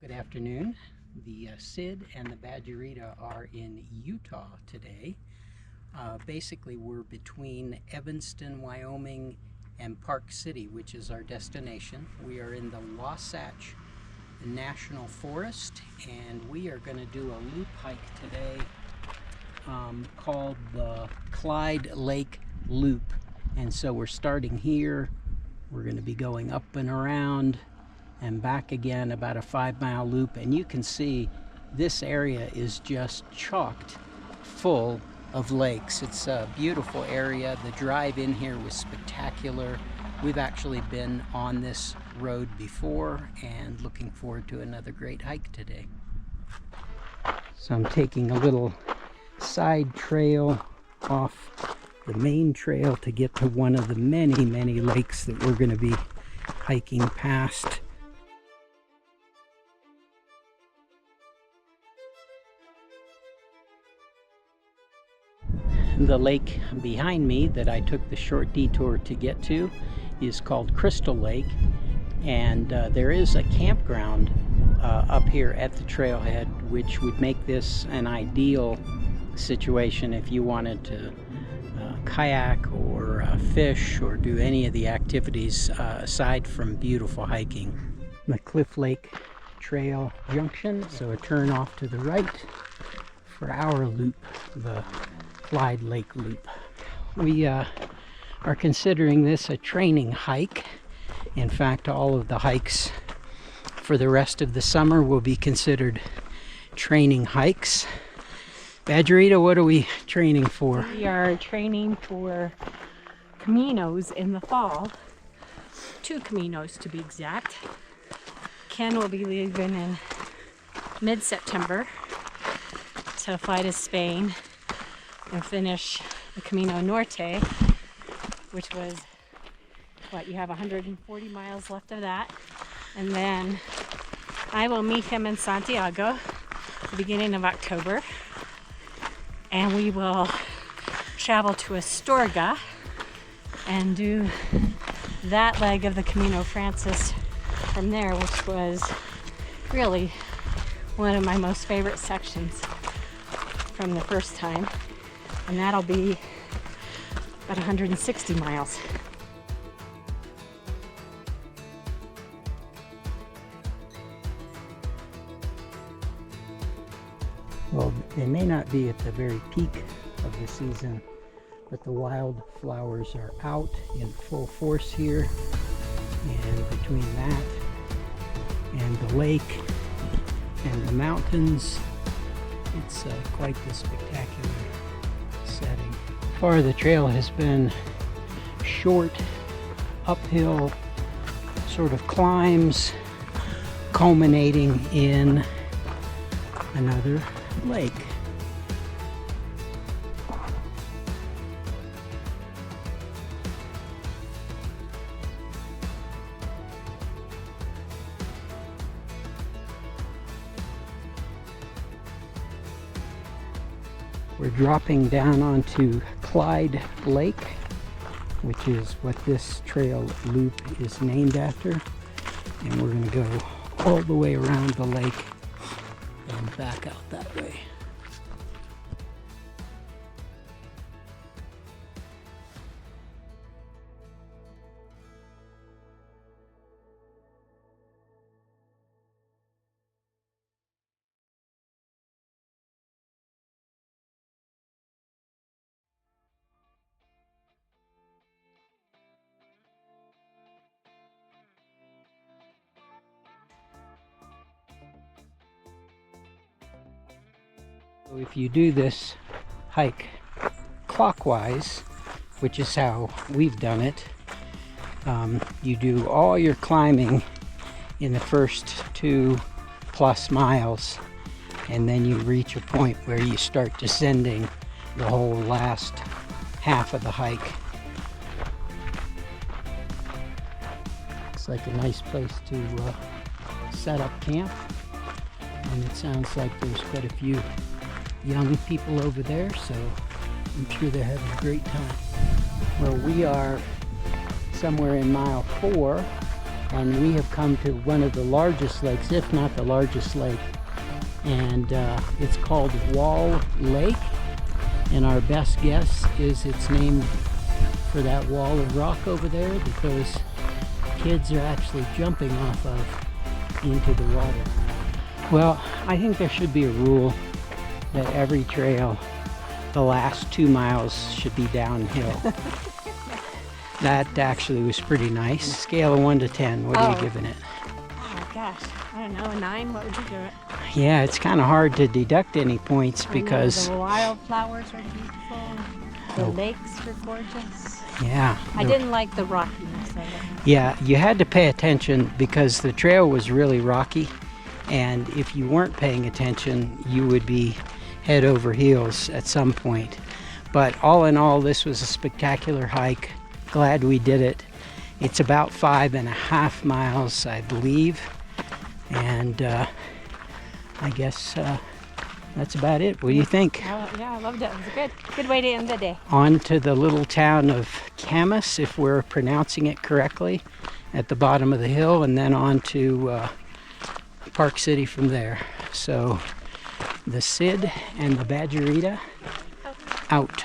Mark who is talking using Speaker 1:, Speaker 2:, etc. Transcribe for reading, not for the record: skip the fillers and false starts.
Speaker 1: Good afternoon. The Sid and the Badgerita are in Utah today. Basically, we're between Evanston, Wyoming and Park City, which is our destination. We are in the Wasatch National Forest, and we are going to do a loop hike today called the Clyde Lake Loop. And so we're starting here. We're going to be going up and around and back again, about a 5-mile loop, and you can see this area is just chocked full of lakes. It's a beautiful area. The drive in here was spectacular. We've actually been on this road before and looking forward to another great hike today. So I'm taking a little side trail off the main trail to get to one of the many lakes that we're going to be hiking past. The lake behind me that I took the short detour to get to is called Crystal Lake, and there is a campground up here at the trailhead, which would make this an ideal situation if you wanted to kayak or fish or do any of the activities aside from beautiful hiking. The Cliff Lake Trail Junction, so a turn off to the right for our loop, the Clyde Lake Loop. We are considering this a training hike. In fact, all of the hikes for the rest of the summer will be considered training hikes. Badgerita, what are we training for?
Speaker 2: We are training for Caminos in the fall. 2 Caminos to be exact. Ken will be leaving in mid-September to fly to Spain and finish the Camino Norte, which was, you have 140 miles left of that. And then I will meet him in Santiago the beginning of October, and we will travel to Astorga and do that leg of the Camino Frances from there, which was really one of my most favorite sections from the first time. And that'll be about 160 miles.
Speaker 1: Well, they may not be at the very peak of the season, but the wildflowers are out in full force here. And between that and the lake and the mountains, it's quite the spectacular setting. So far, the trail has been short, uphill sort of climbs, culminating in another lake. We're dropping down onto Clyde Lake, which is what this trail loop is named after. And we're going to go all the way around the lake and back out that way. So if you do this hike clockwise, which is how we've done it, you do all your climbing in the first 2+ miles, and then you reach a point where you start descending the whole last half of the hike. Looks like a nice place to set up camp, and it sounds like there's quite a few young people over there, so I'm sure they're having a great time. Well, we are somewhere in mile 4 and we have come to one of the largest lakes, if not the largest lake, and it's called Wall Lake, and our best guess is it's named for that wall of rock over there because kids are actually jumping off of into the water. Well, I think there should be a rule that every trail, the last 2 miles should be downhill. That actually was pretty nice. Scale of 1 to 10, what are you giving it?
Speaker 2: Oh my gosh, I don't know, a 9, what would you give it?
Speaker 1: Yeah, it's kind of hard to deduct any points because...
Speaker 2: the wildflowers are beautiful, the lakes were gorgeous.
Speaker 1: Yeah.
Speaker 2: I didn't like the rockiness of it.
Speaker 1: Yeah, you had to pay attention because the trail was really rocky, and if you weren't paying attention, you would be head over heels at some point. But all in all, this was a spectacular hike. Glad we did it. It's about 5.5 miles, I believe, and I guess that's about it. What do you think?
Speaker 2: Yeah, I loved it. It was a good way to end the day.
Speaker 1: On to the little town of Camas, if we're pronouncing it correctly, at the bottom of the hill, and then on to Park City from there. So the Cid and the Badgerita out.